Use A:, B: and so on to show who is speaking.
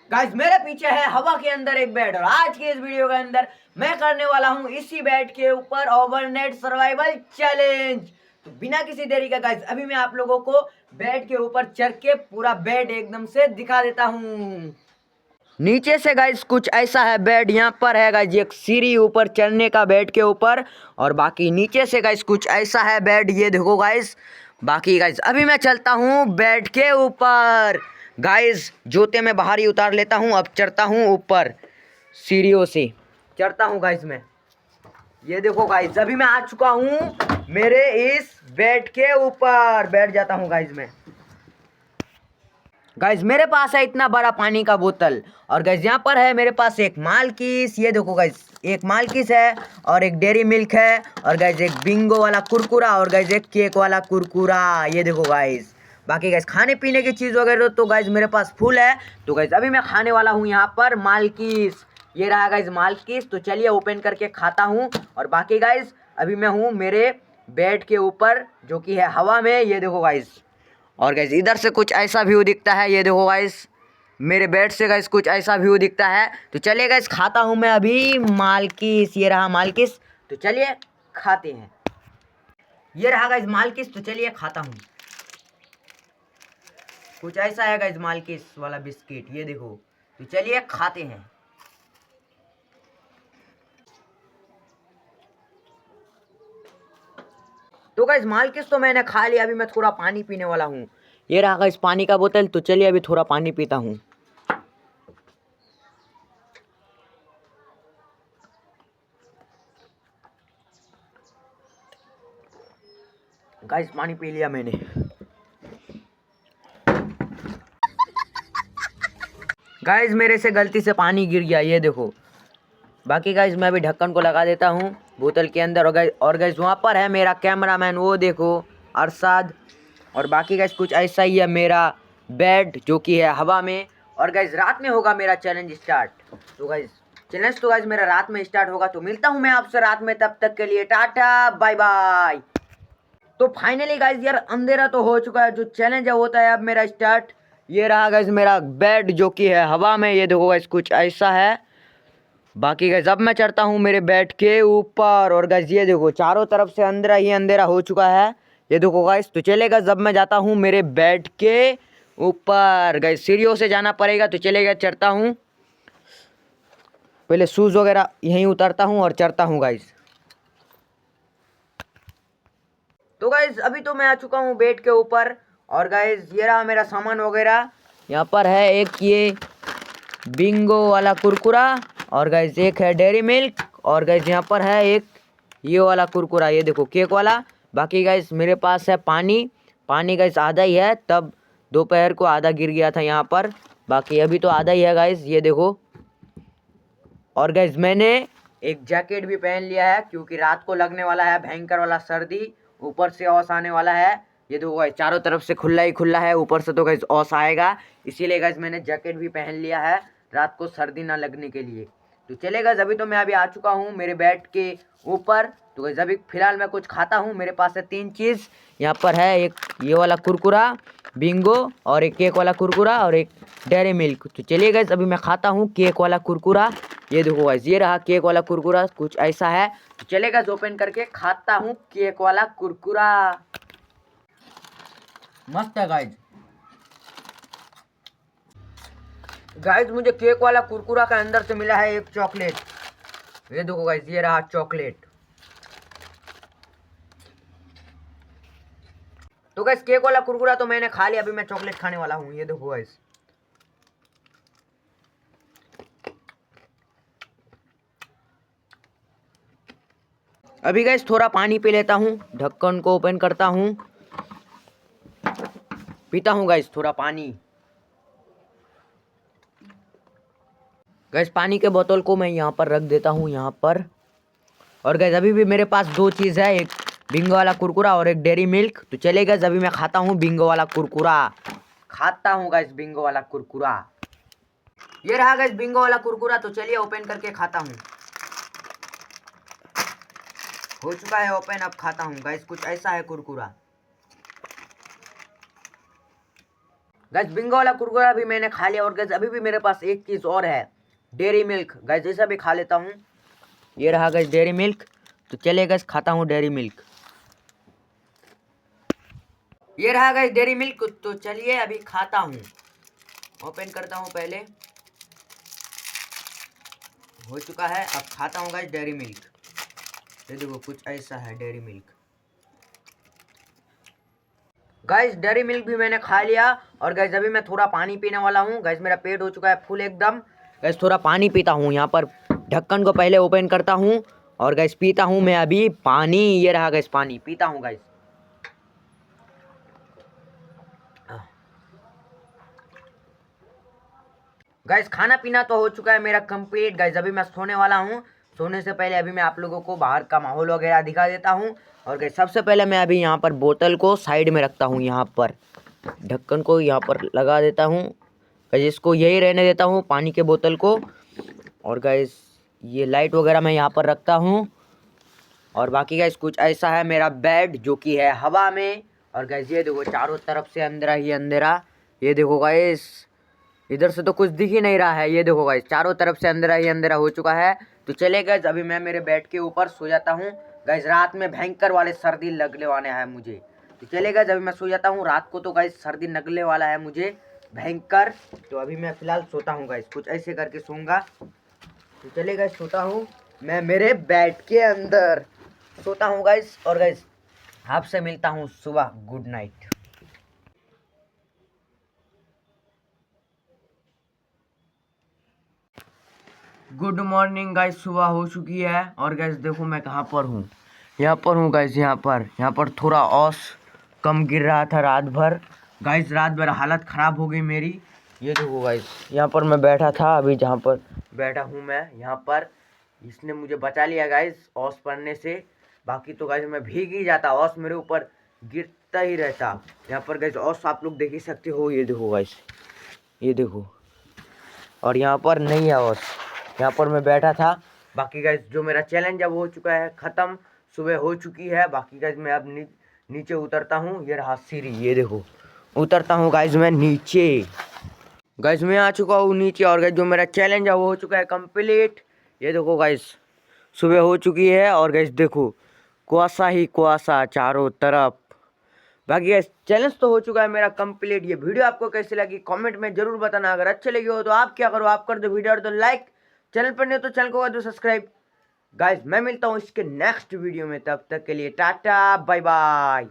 A: Guys मेरे पीछे है हवा के अंदर एक बेड और आज के इस वीडियो के अंदर मैं करने वाला हूं इसी बेड के ऊपर ओवरनाइट सर्वाइवल चैलेंज। तो बिना किसी देरी का गाइस अभी मैं आप लोगों को बेड के ऊपर चढ़ के पूरा बेड एकदम से दिखा देता हूं। नीचे से गाइस कुछ ऐसा है बेड, यहाँ पर है गाइस एक सीढ़ी ऊपर चढ़ने का बेड के ऊपर, और बाकी नीचे से गाइस कुछ ऐसा है बेड, ये देखो गाइस। बाकी गाइस अभी मैं चलता हूँ बेड के ऊपर। गाइस जूते मैं बाहर ही उतार लेता हूँ, अब चढ़ता हूँ ऊपर सीढ़ियों से चढ़ता हूँ गाइस मैं। ये देखो गाइस अभी मैं आ चुका हूँ मेरे इस बेड के ऊपर, बैठ जाता हूँ गाइस मैं। गाइज मेरे पास है इतना बड़ा पानी का बोतल, और गाइज यहाँ पर है मेरे पास एक मालकिस, ये देखो गाइज एक मालकिस है, और एक डेयरी मिल्क है, और गाइज एक बिंगो वाला कुरकुरा, और गाइज एक केक वाला कुरकुरा, ये देखो गाइज। बाकी गाइज खाने पीने की चीज़ वगैरह तो गाइज मेरे पास फुल है। तो गाइज अभी मैं खाने वाला हूँ यहाँ पर मालकिस, ये रहा गाइज मालकिस। तो चलिए ओपन करके खाता हूँ। और बाकी गाइज अभी मैं हूँ मेरे बेड के ऊपर जो कि है हवा में, ये देखो गाइज। और गाइस इधर से कुछ ऐसा व्यू दिखता है, ये देखो गाइस मेरे बेड से गाइस कुछ ऐसा व्यू दिखता है। तो चलिए गाइस खाता हूँ मैं अभी मालकिस, ये रहा मालकिस। तो चलिए खाते हैं, ये रहा गाइस मालकिस। तो चलिए खाता हूँ। कुछ ऐसा है गाइस मालकिस वाला बिस्किट, ये देखो। तो चलिए खाते हैं। तो गाइस मालकिस तो मैंने खा लिया, अभी मैं थोड़ा पानी पीने वाला हूँ। ये रहा गाइस पानी का बोतल। तो चलिए अभी थोड़ा पानी पीता हूँ। गाइस पानी पी लिया मैंने। गाइस मेरे से गलती से पानी गिर गया, ये देखो। बाकी गाइस मैं अभी ढक्कन को लगा देता हूँ बोतल के अंदर। और गाइस वहाँ पर है मेरा कैमरामैन, वो देखो अरसाद। और बाकी गाइस कुछ ऐसा ही है मेरा बेड जो कि है हवा में। और गाइस रात में होगा मेरा चैलेंज स्टार्ट। तो गाइस चैलेंज तो गाइस मेरा रात में स्टार्ट होगा। तो मिलता हूँ मैं आपसे रात में, तब तक के लिए टाटा बाय बाय। तो फाइनली गाइस यार अंधेरा तो हो चुका है, जो चैलेंज है होता है अब मेरा स्टार्ट। ये रहा गाइस मेरा बेड जो कि है हवा में, ये देखो गाइस कुछ ऐसा है। बाकी गाइस अब मैं चढ़ता हूँ मेरे बेड के ऊपर, और गाइस ये देखो चारों तरफ से अंधेरा ही अंधेरा हो चुका है, ये देखो गाइस। तो चलेगा जब मैं जाता हूँ मेरे बेड के ऊपर, गाइस सीढ़ियों से जाना पड़ेगा। तो चलेगा चढ़ता हूँ, पहले शूज़ वगैरह यहीं उतारता हूँ और चढ़ता हूँ गाइस। तो गाइस अभी तो मैं आ चुका हूँ बेड के ऊपर, और गाइस ये रहा मेरा सामान वगैरह। यहाँ पर है एक ये बिंगो वाला कुरकुरा, और गाइस एक है डेयरी मिल्क, और गाइस यहाँ पर है एक ये वाला कुरकुरा, ये देखो केक वाला। बाकी गाइस मेरे पास है पानी। पानी गाइस आधा ही है, तब दोपहर को आधा गिर गया था यहाँ पर। बाकी अभी तो आधा ही है गाइस, ये देखो। और गाइस मैंने एक जैकेट भी पहन लिया है, क्योंकि रात को लगने वाला है भयंकर वाला सर्दी, ऊपर से औस आने वाला है। ये देखो गाइस चारों तरफ से खुला ही खुला है, ऊपर से तो गाइस औस आएगा, इसीलिए गाइस मैंने जैकेट भी पहन लिया है रात को सर्दी ना लगने के लिए। तो चलेगा अभी तो मैं अभी आ चुका हूँ मेरे बेड के ऊपर। तो गाइस अभी फिलहाल मैं कुछ खाता हूँ, मेरे पास है 3 चीज़। यहाँ पर है एक ये वाला कुरकुरा बिंगो, और एक केक वाला कुरकुरा, और एक डेयरी मिल्क। तो चलिए गाइस अभी मैं खाता हूँ केक वाला कुरकुरा। ये देखो गाइस ये रहा केक वाला कुरकुरा, कुछ ऐसा है। तो चलेगा ओपन करके खाता हूँ केक वाला कुरकुरा। मस्त है गाइस। गाइस मुझे केक वाला कुरकुरा के अंदर से मिला है एक चॉकलेट, ये देखो गाइस ये रहा चॉकलेट। तो गाइस केक वाला कुरकुरा तो मैंने खा लिया, अभी मैं चॉकलेट खाने वाला हूँ, ये देखो गाइस। अभी गाइस थोड़ा पानी पी लेता हूँ, ढक्कन को ओपन करता हूँ, पीता हूँ गाइस थोड़ा पानी। गैस पानी के बोतल को मैं यहाँ पर रख देता हूँ यहाँ पर। और गैस अभी भी मेरे पास 2 चीज़ है, एक बिंगो वाला कुरकुरा और एक डेयरी मिल्क। तो चले गैस अभी मैं खाता हूँ बिंगो वाला कुरकुरा, खाता हूँ गैस बिंगो वाला कुरकुरा। ये रहा गैस बिंगो वाला कुरकुरा। तो चलिए ओपन करके खाता हूँ, हो चुका है ओपन, अब खाता हूँ गैस। कुछ ऐसा है कुरकुरा। गैस बिंगो वाला कुरकुरा भी मैंने खा लिया। और गैस अभी भी मेरे पास एक चीज़ और है, डेयरी मिल्क। गैस जैसा भी खा लेता हूँ। ये रहा गैस डेयरी मिल्क। तो चलिए गैस खाता हूँ डेयरी मिल्क। ये रहा गैस डेयरी मिल्क। तो चलिए अभी खाता हूँ। ओपन करता हूँ पहले। हो चुका है। अब खाता हूँ गैस डेयरी मिल्क। ये देखो कुछ ऐसा है dairy milk. Gas dairy milk भी मैंने खा लिया। और गैस अभी मैं थोड़ा पानी पीने वाला हूँ। गैस मेरा पेट हो चुका है फुल एकदम। गैस थोड़ा पानी पीता हूँ। यहाँ पर ढक्कन को पहले ओपन करता हूँ और गैस पीता हूँ मैं अभी पानी। ये रहा गैस पानी, पीता हूँ गैस। गैस खाना पीना तो हो चुका है मेरा कंप्लीट। गैस अभी मैं सोने वाला हूँ। सोने से पहले अभी मैं आप लोगों को बाहर का माहौल वगैरह दिखा देता हूँ। और गैस सबसे पहले मैं अभी यहाँ पर बोतल को साइड में रखता हूँ। यहाँ पर ढक्कन को यहाँ पर लगा देता हूँ। गैस इसको यही रहने देता हूँ पानी के बोतल को। और गैस ये लाइट वगैरह मैं यहाँ पर रखता हूँ। और बाकी गैस कुछ ऐसा है मेरा बेड जो कि है हवा में। और गैस ये देखो चारों तरफ से अंधेरा ही अंधेरा। ये देखो गैस इधर से तो कुछ दिख ही नहीं रहा है। ये देखो गाइस चारों तरफ से अंधेरा ही अंधेरा हो चुका है। तो चले गाइस अभी मैं मेरे बेड के ऊपर सो जाता हूँ। गाइस रात में भयंकर वाले सर्दी लगने वाले हैं मुझे। तो चले गाइस अभी मैं सो जाता हूँ। रात को तो गाइस सर्दी लगने वाला है मुझे भयंकर। तो अभी मैं फिलहाल सोता हूँ गाइस, कुछ ऐसे करके सोऊंगा। तो चले गाइस सोता हूँ मैं मेरे बेड के अंदर सोता हूँ गाइस। और गाइस आपसे मिलता हूँ सुबह। Good night. Good morning guys, सुबह हो चुकी है। और गाइस देखो मैं कहाँ पर हूँ। यहाँ पर हूँ गाइस। यहाँ पर थोड़ा औस कम गिर रहा था रात भर। गाइस रात भर हालत ख़राब हो गई मेरी। ये देखो गाइस यहाँ पर मैं बैठा था। अभी जहाँ पर बैठा हूँ मैं यहाँ पर, इसने मुझे बचा लिया गाइस औस पड़ने से। बाकी तो गाइस मैं भीग ही जाता, औस मेरे ऊपर गिरता ही रहता। यहाँ पर गाइस औस आप लोग देख ही सकते हो। ये देखो गाइस, ये देखो। और यहाँ पर नहीं है औस, यहाँ पर मैं बैठा था। बाकी गाइस जो मेरा चैलेंज है वो हो चुका है ख़त्म। सुबह हो चुकी है। बाकी गाइस मैं अब नीचे उतरता हूँ। ये रहा सीढ़ी, ये देखो उतरता हूँ गाइस मैं नीचे। गाइस मैं आ चुका हूँ नीचे। और गाइस जो मेरा चैलेंज है वो हो चुका है कंप्लीट। ये देखो गाइस सुबह हो चुकी है। और गाइस देखो कुआसा ही कुआसा चारों तरफ। बाकी गाइस चैलेंज तो हो चुका है मेरा कंप्लीट। ये वीडियो आपको कैसी लगी कमेंट में जरूर बताना। अगर अच्छी लगी हो तो आप क्या करो, आप कर दो वीडियो और दो लाइक। चैनल पर नहीं हो तो चैनल को कर दो सब्सक्राइब। गाइस मैं मिलता हूँ इसके नेक्स्ट वीडियो में। तब तक के लिए टाटा बाय बाय।